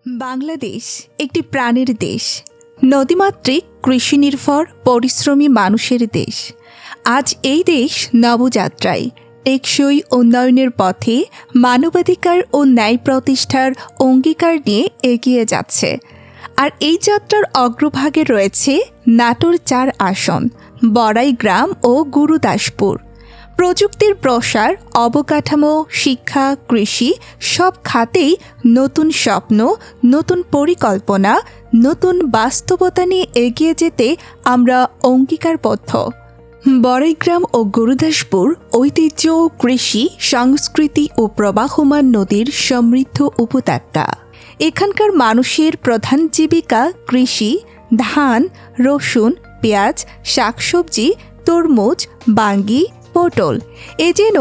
বাংলাদেশ একটি প্রাণের দেশ, নদীমাতৃক কৃষিনির্ভর পরিশ্রমী মানুষের দেশ। আজ এই দেশ নবযাত্রায় টেকসই উন্নয়নের পথে মানবাধিকার ও ন্যায় প্রতিষ্ঠার অঙ্গীকার নিয়ে এগিয়ে যাচ্ছে। আর এই যাত্রার অগ্রভাগে রয়েছে নাটোর ৪ আসন, বড়াইগ্রাম ও গুরুদাসপুর। প্রযুক্তির প্রসার, অবকাঠামো, শিক্ষা, কৃষি সব খাতেই নতুন স্বপ্ন, নতুন পরিকল্পনা, নতুন বাস্তবতা নিয়ে এগিয়ে যেতে আমরা অঙ্গীকারবদ্ধ। বড়াইগ্রাম ও গুরুদাসপুর ঐতিহ্য, কৃষি, সংস্কৃতি ও প্রবাহমান নদীর সমৃদ্ধ উপত্যকা। এখানকার মানুষের প্রধান জীবিকা কৃষি, ধান, রসুন, পেঁয়াজ, শাকসবজি, তরমুজ, বাঙ্গি, পটল। এ যেন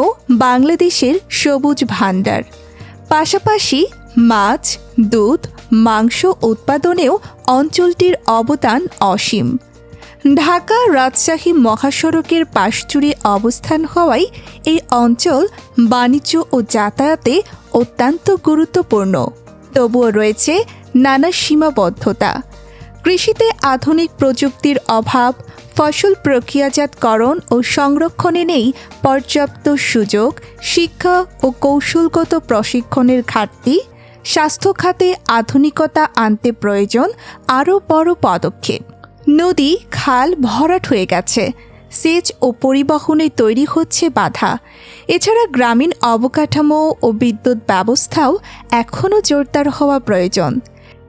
বাংলাদেশের সবুজ ভাণ্ডার। পাশাপাশি মাছ, দুধ, মাংস উৎপাদনেও অঞ্চলটির অবদান অসীম। ঢাকা রাজশাহী মহাসড়কের পাশ জুড়ে অবস্থান হওয়ায় এই অঞ্চল বাণিজ্য ও যাতায়াতে অত্যন্ত গুরুত্বপূর্ণ। তবুও রয়েছে নানা সীমাবদ্ধতা। কৃষিতে আধুনিক প্রযুক্তির অভাব, ফসল প্রক্রিয়াজাতকরণ ও সংরক্ষণে নেই পর্যাপ্ত সুযোগ, শিক্ষা ও কৌশলগত প্রশিক্ষণের ঘাটতি। স্বাস্থ্য খাতে আধুনিকতা আনতে প্রয়োজন আরও বড় পদক্ষেপ। নদী, খাল ভরাট হয়ে গেছে, সেচ ও পরিবহনে তৈরি হচ্ছে বাধা। এছাড়া গ্রামীণ অবকাঠামো ও বিদ্যুৎ ব্যবস্থাও এখনও জোরদার হওয়া প্রয়োজন।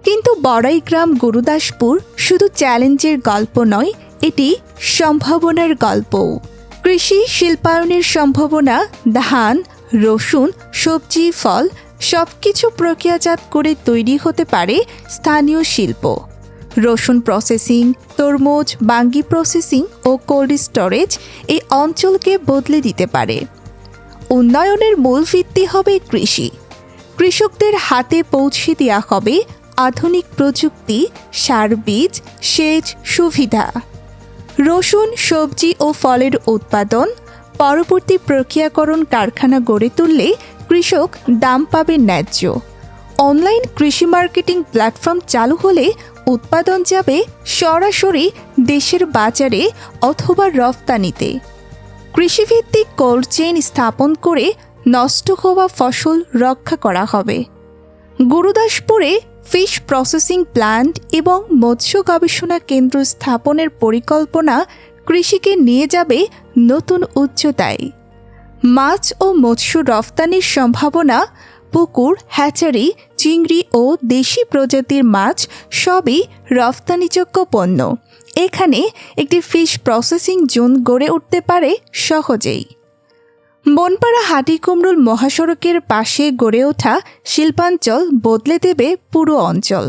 কিন্তু বড়াইগ্রাম, গুরুদাসপুর শুধু চ্যালেঞ্জের গল্প নয়, এটি সম্ভাবনার গল্পও। কৃষি শিল্পায়নের সম্ভাবনা। ধান, রসুন, সবজি, ফল সবকিছু প্রক্রিয়াজাত করে তৈরি হতে পারে স্থানীয় শিল্প। রসুন প্রসেসিং, তরমুজ, বাঙ্গি প্রসেসিং ও কোল্ড স্টোরেজ এই অঞ্চলকে বদলে দিতে পারে। উন্নয়নের মূল ভিত্তি হবে কৃষি। কৃষকদের হাতে পৌঁছে দেওয়া হবে আধুনিক প্রযুক্তি, সার, বীজ, সেচ সুবিধা। রসুন, সবজি ও ফলের উৎপাদন, পরবর্তী প্রক্রিয়াকরণ কারখানা গড়ে তুললে কৃষক দাম পাবে ন্যায্য। অনলাইন কৃষি মার্কেটিং প্ল্যাটফর্ম চালু হলে উৎপাদন যাবে সরাসরি দেশের বাজারে অথবা রফতানিতে। কৃষিভিত্তিক কোল্ড চেইন স্থাপন করে নষ্ট হওয়া ফসল রক্ষা করা হবে। গুরুদাসপুরে ফিশ প্রসেসিং প্ল্যান্ট এবং মৎস্য গবেষণা কেন্দ্র স্থাপনের পরিকল্পনা কৃষিকে নিয়ে যাবে নতুন উচ্চতায়। মাছ ও মৎস্য রফতানির সম্ভাবনা। পুকুর, হ্যাচারি, চিংড়ি ও দেশি প্রজাতির মাছ সবই রফতানিযোগ্য পণ্য। এখানে একটি ফিশ প্রসেসিং জোন গড়ে উঠতে পারে সহজেই। বনপাড়া হাটিকুমরুল মহাসড়কের পাশে গড়ে ওঠা শিল্পাঞ্চল বদলে দেবে পুরো অঞ্চল।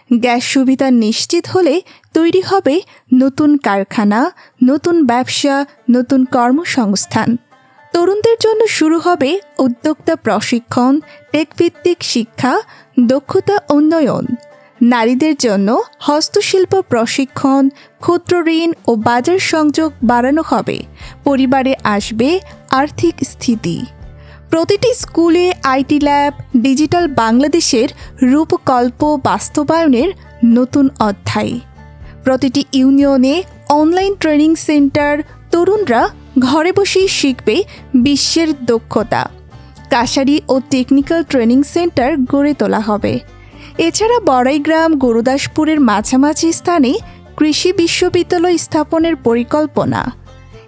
গ্যাস সুবিধা নিশ্চিত হলে তৈরি হবে নতুন কারখানা, নতুন ব্যবসা, নতুন কর্মসংস্থান। তরুণদের জন্য শুরু হবে উদ্যোক্তা প্রশিক্ষণ, টেকভিত্তিক শিক্ষা, দক্ষতা উন্নয়ন। নারীদের জন্য হস্তশিল্প প্রশিক্ষণ, ক্ষুদ্র ঋণ ও বাজার সংযোগ বাড়ানো হবে। পরিবারে আসবে আর্থিক স্থিতি। প্রতিটি স্কুলে আইটি ল্যাব, ডিজিটাল বাংলাদেশের রূপকল্প বাস্তবায়নের নতুন অধ্যায়। প্রতিটি ইউনিয়নে অনলাইন ট্রেনিং সেন্টার, তরুণরা ঘরে বসেই শিখবে বিশ্বের দক্ষতা। কাশারি ও টেকনিক্যাল ট্রেনিং সেন্টার গড়ে তোলা হবে। এছাড়া বড়াইগ্রাম, গুরুদাসপুরের মাঝামাঝি স্থানে কৃষি বিশ্ববিদ্যালয় স্থাপনের পরিকল্পনা।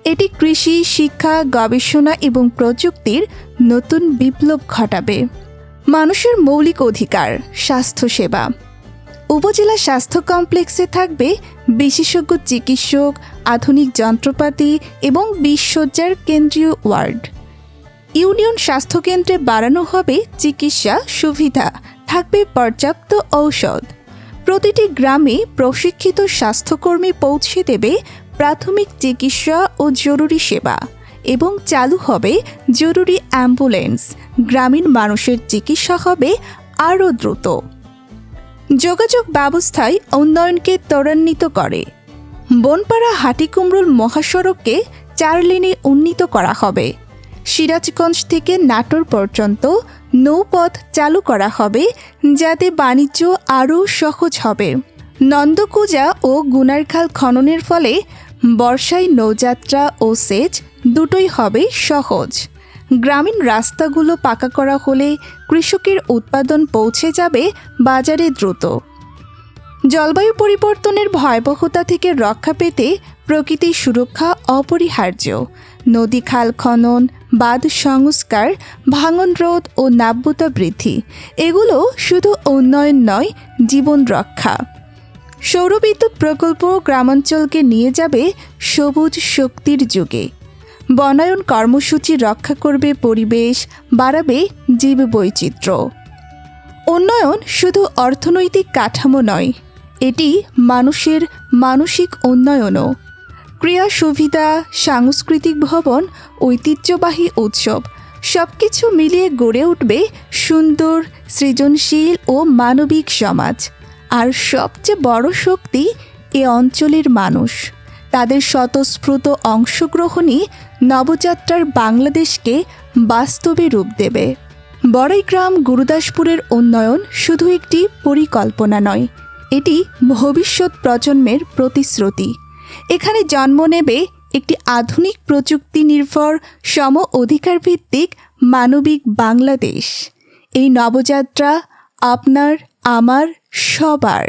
এটি কৃষি, শিক্ষা, গবেষণা এবং প্রযুক্তির নতুন বিপ্লব ঘটাবে। মানুষের মৌলিক অধিকার, স্বাস্থ্যসেবা। উপজেলা স্বাস্থ্য কমপ্লেক্সে থাকবে বিশেষজ্ঞ চিকিৎসক, আধুনিক যন্ত্রপাতি এবং ২০ শয্যার কেন্দ্রীয় ওয়ার্ড। ইউনিয়ন স্বাস্থ্যকেন্দ্রে বাড়ানো হবে চিকিৎসা সুবিধা, থাকবে পর্যাপ্ত ঔষধ। প্রতিটি গ্রামে প্রশিক্ষিত স্বাস্থ্যকর্মী পৌঁছে দেবে প্রাথমিক চিকিৎসা ও জরুরি সেবা এবং চালু হবে জরুরি অ্যাম্বুলেন্স। গ্রামীণ মানুষের চিকিৎসা হবে আরও দ্রুত। যোগাযোগ ব্যবস্থায় উন্নয়নকে ত্বরান্বিত করে। বনপাড়া হাটিকুমরুল মহাসড়ককে ৪ লেনে উন্নীত করা হবে। সিরাজগঞ্জ থেকে নাটোর পর্যন্ত নৌপথ চালু করা হবে, যাতে বাণিজ্য আরও সহজ হবে। নন্দকুজা ও গুনারখাল খননের ফলে বর্ষায় নৌযাত্রা ও সেচ দুটোই হবে সহজ। গ্রামীণ রাস্তাগুলো পাকা করা হলে কৃষকের উৎপাদন পৌঁছে যাবে বাজারে দ্রুত। জলবায়ু পরিবর্তনের ভয়াবহতা থেকে রক্ষা পেতে প্রকৃতির সুরক্ষা অপরিহার্য। নদী খাল খনন, বাঁধ সংস্কার, ভাঙন রোধ ও নাব্যতা বৃদ্ধি, এগুলো শুধু উন্নয়ন নয়, জীবন রক্ষা। সৌরবিদ্যুৎ প্রকল্প গ্রামাঞ্চলকে নিয়ে যাবে সবুজ শক্তির যুগে। বনায়ন কর্মসূচি রক্ষা করবে পরিবেশ, বাড়াবে জীববৈচিত্র্য। উন্নয়ন শুধু অর্থনৈতিক কাঠামো নয়, এটি মানুষের মানসিক উন্নয়নও। ক্রিয়া সুবিধা, সাংস্কৃতিক ভবন, ঐতিহ্যবাহী উৎসব সবকিছু মিলিয়ে গড়ে উঠবে সুন্দর, সৃজনশীল ও মানবিক সমাজ। আর সবচেয়ে বড় শক্তি এ অঞ্চলের মানুষ। তাদের স্বতঃস্ফূর্ত অংশগ্রহণই নবযাত্রার বাংলাদেশকে বাস্তবে রূপ দেবে। বড়াইগ্রাম গুরুদাসপুরের উন্নয়ন শুধু একটি পরিকল্পনা নয়, এটি ভবিষ্যৎ প্রজন্মের প্রতিশ্রুতি। এখানে জন্ম নেবে একটি আধুনিক প্রযুক্তি নির্ভর, সম অধিকার ভিত্তিক মানবিক বাংলাদেশ। এই নবযাত্রা আপনার, আমার, সবার।